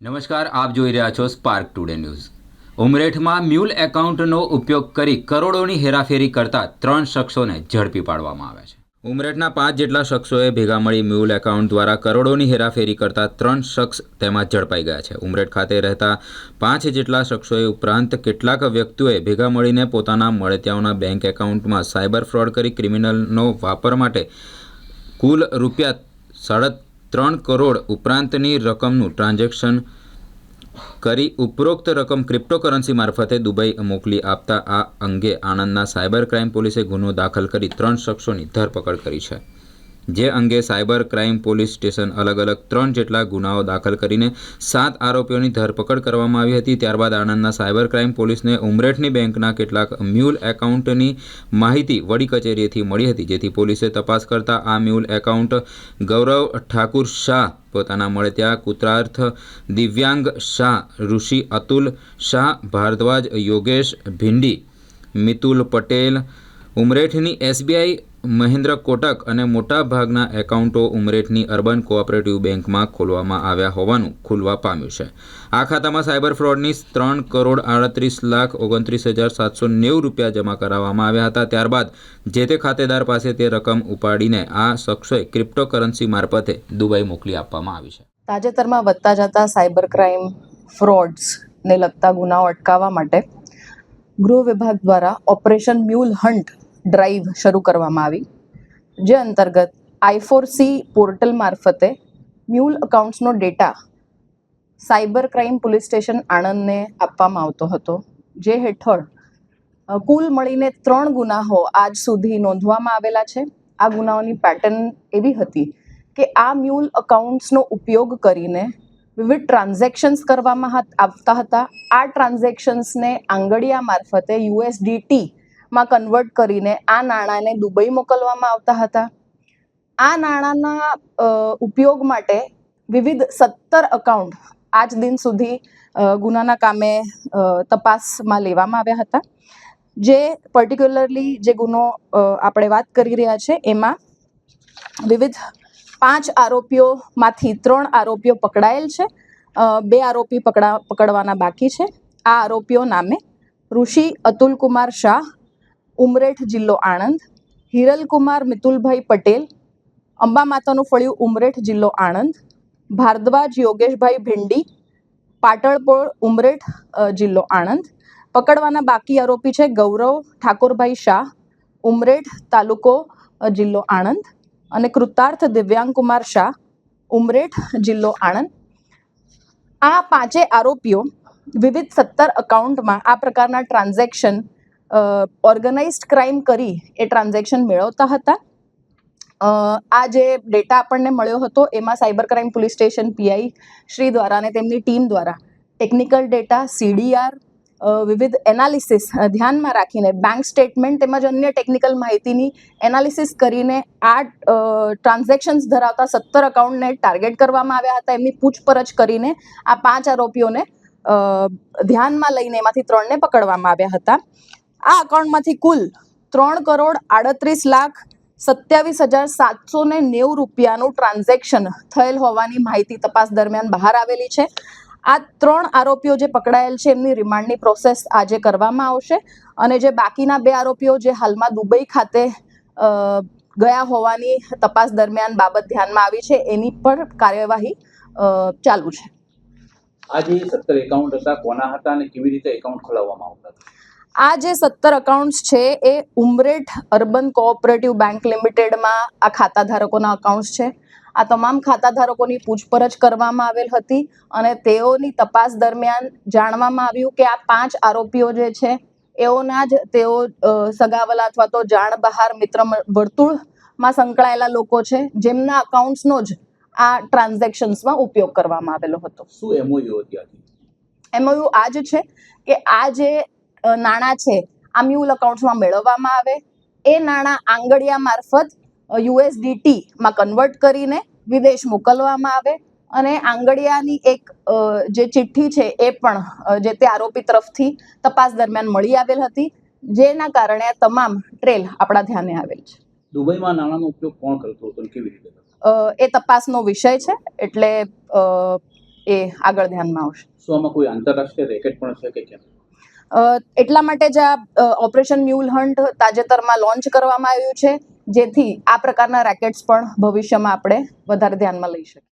નમસ્કાર, આપ જોઈ રહ્યા છો સ્પાર્ક ટુડે ન્યૂઝ। ઉમરેઠમાં મ્યુલ એકાઉન્ટનો ઉપયોગ કરી કરોડોની હેરાફેરી કરતા 3 શખ્સોને ઝડપી પાડવામાં આવ્યા છે। ઉમરેઠના 5 જેટલા શખ્સોએ ભેગા મળી મ્યુલ એકાઉન્ટ દ્વારા કરોડોની હેરાફેરી કરતા 3 શખ્સ તેમાં ઝડપાઈ ગયા છે। ઉમરેઠ ખાતે રહેતા 5 જેટલા શખ્સોએ ઉપરાંત કેટલાક વ્યક્તિઓએ ભેગા મળીને પોતાના મળતિયાઓના બેંક એકાઉન્ટમાં સાયબર ફ્રોડ કરી ક્રિમિનલનો વાપર માટે કુલ ₹3.5 કરોડ ઉપરાંતની રકમનું ટ્રાન્ઝેક્શન કરી ઉપરોક્ત રકમ ક્રિપ્ટોકરન્સી મારફતે દુબઈ મોકલી આપતા આ અંગે આણંદના સાયબર ક્રાઇમ પોલીસે ગુનો દાખલ કરી 3 શખ્સોની ધરપકડ કરી છે। જે અંગે સાયબર ક્રાઇમ પોલીસ સ્ટેશન અલગ અલગ 3 જેટલા ગુનાઓ દાખલ કરીને 7 આરોપીઓની ધરપકડ કરવામાં આવી હતી। ત્યારબાદ આણંદના સાયબર ક્રાઇમ પોલીસને ઉમરેઠની બેંકના કેટલાક મ્યુલ એકાઉન્ટની માહિતી વડી કચેરીએથી મળી હતી, જેથી પોલીસે તપાસ કરતા આ મ્યુલ એકાઉન્ટ ગૌરવ ઠાકુર શાહ, પોતાના મળતિયા કૃતાર્થ દિવ્યાંગ શાહ, ઋષિ અતુલ શાહ, ભારદ્વાજ યોગેશ ભિંડી, મિતુલ પટેલ, ઉમરેઠની SBI મહેન્દ્ર કોટક અને મોટા ભાગના એકાઉન્ટો ઉમરેઠની અર્બન કોઓપરેટિવ બેંકમાં ખોલવામાં આવ્યા હોવાનું ખુલવા પામ્યું છે। આ ખાતામાં સાયબર ફ્રોડની ₹3,38,29,790 જમા કરાવવામાં આવ્યા હતા। ત્યારબાદ જે તે ખાતેદાર પાસે તે રકમ ઉપાડીને આ શખ્સોએ ક્રિપ્ટોકરન્સી મારફતે દુબઈ મોકલી આપવામાં આવી છે। તાજેતરમાં વધતા જતા સાયબર ક્રાઇમ ફ્રોડ્સને લગતા ગુનાઓ અટકાવવા માટે ગૃહ વિભાગ દ્વારા ઓપરેશન મ્યુલ હન્ટ ડ્રાઈવ શરૂ કરવામાં આવી, જે અંતર્ગત I4C પોર્ટલ મારફતે મ્યુલ અકાઉન્ટ્સનો data cyber crime police station આણંદને આપવામાં આવતો હતો, જે હેઠળ કુલ મળીને 3 ગુનાઓ આજ સુધી નોંધવામાં આવેલા છે। આ ગુનાઓની પેટર્ન એવી હતી કે આ મ્યુલ અકાઉન્ટ્સનો ઉપયોગ કરીને વિવિધ ટ્રાન્ઝેક્શન્સ કરવામાં આવતા હતા। આ ટ્રાન્ઝેક્શન્સને આંગડિયા મારફતે USDT માં કન્વર્ટ કરીને આ નાણાંને દુબઈ મોકલવામાં આવતા હતા। આ નાણાંના ઉપયોગ માટે વિવિધ 17 અકાઉન્ટ આજ દિન સુધી ગુનાના કામે તપાસમાં લેવામાં આવ્યા હતા। જે પર્ટિક્યુલરલી જે ગુનો આપણે વાત કરી રહ્યા છે એમાં વિવિધ 5 આરોપીઓમાંથી 3 આરોપીઓ પકડાયેલ છે, 2 આરોપી પકડવાના બાકી છે। આ આરોપીઓ નામે ઋષિ અતુલ કુમાર શાહ, ઉમરેઠ જિલ્લો આણંદ, હિરલકુમાર મિતુલભાઈ પટેલ, અંબા માતાનું ફળિયું ઉમરેઠ જિલ્લો આણંદ, ભારદ્વાજ યોગેશભાઈ ભિંડી, પાટણપોળ ઉમરેઠ જિલ્લો આણંદ। પકડવાના બાકી આરોપી છે ગૌરવ ઠાકોરભાઈ શાહ, ઉમરેઠ તાલુકો જિલ્લો આણંદ, અને કૃતાર્થ દિવ્યાંગ કુમાર શાહ, ઉમરેઠ જિલ્લો આણંદ। આ 5 આરોપીઓ વિવિધ 17 અકાઉન્ટમાં આ પ્રકારના ટ્રાન્ઝેક્શન ઓર્ગેનાઇઝડ ક્રાઇમ કરી એ ટ્રાન્ઝેક્શન મેળવતા હતા। આ જે ડેટા આપણને મળ્યો હતો એમાં cyber crime police station PI Shri દ્વારા અને તેમની ટીમ દ્વારા ટેકનિકલ ડેટા, CDR, વિવિધ એનાલિસિસ ધ્યાનમાં રાખીને બેંક સ્ટેટમેન્ટ તેમજ અન્ય ટેકનિકલ માહિતીની એનાલિસિસ કરીને આ ટ્રાન્ઝેક્શન્સ ધરાવતા 17 અકાઉન્ટને ટાર્ગેટ કરવામાં આવ્યા હતા। એમની પૂછપરછ કરીને આ 5 આરોપીઓને ધ્યાનમાં લઈને એમાંથી 3ને પકડવામાં આવ્યા હતા। આ અકાઉન્ટમાંથી કુલ ₹3,38,27,790 ટ્રાન્ઝેક્શન થયેલ હોવાની માહિતી તપાસ દરમિયાન બહાર આવેલી છે। આ 3 આરોપીઓ જે પકડાયેલ છે એમની રિમાન્ડની પ્રોસેસ આજે કરવામાં આવશે, અને જે બાકીના 2 આરોપીઓ જે હાલમાં દુબઈ ખાતે ગયા હોવાની તપાસ દરમિયાન બાબત ધ્યાનમાં આવી છે એની પર કાર્યવાહી ચાલુ છે। આ જે 17 એકાઉન્ટ હતા કોના હતા અને કેવી રીતે એકાઉન્ટ ખોલાવવામાં આવતા હતા? આ જે 17 અકાઉન્ટ્સ છે એ ઉમરેઠ અર્બન કોઓપરેટિવ બેંક લિમિટેડમાં આ ખાતા ધારકોના અકાઉન્ટ્સ છે। આ તમામ ખાતા ધારકોની પૂછપરછ કરવામાં આવેલ હતી અને તેઓની તપાસ દરમિયાન જાણવામાં આવ્યું કે આ 5 આરોપીઓ જે છે એઓના જ તેઓ સગાવલા અથવા તો જાણ બહાર મિત્ર વર્તુળમાં સંકળાયેલા લોકો છે, જેમના અકાઉન્ટ્સનો જ આ ટ્રાન્ઝેક્શન્સમાં ઉપયોગ કરવામાં આવેલો હતો। શું MOU હતી? MOU આ જ છે કે આ જે નાણાં છે આ મ્યુલ અકાઉન્ટ્સમાં મેળવવામાં આવે, એ નાણાં આંગડિયા મારફત USDT માં કન્વર્ટ કરીને વિદેશ મોકલવામાં આવે, અને આંગડિયાની એક જે ચિઠ્ઠી છે એ પણ જે તે આરોપી તરફથી તપાસ દરમિયાન મળી આવેલ હતી, જેના કારણે આ તમામ ટ્રેલ આપણા ધ્યાને આવેલ છે। દુબઈમાં નાણાંનો ઉપયોગ કોણ કરતો હતો અને કેવી રીતે? એ તપાસનો વિષય છે, એટલે એ આગળ ધ્યાનમાં આવશે. શું આમાં કોઈ આંતરરાષ્ટ્રીય રેકેટ પણ છે કે કેમ? એટલા માટે જ આ ઓપરેશન મ્યુલ હન્ટ તાજેતરમાં લોન્ચ કરવામાં આવ્યું છે, જેથી આ પ્રકારના રેકેટ્સ પણ ભવિષ્યમાં આપણે વધારે ધ્યાનમાં લઈ શકીએ.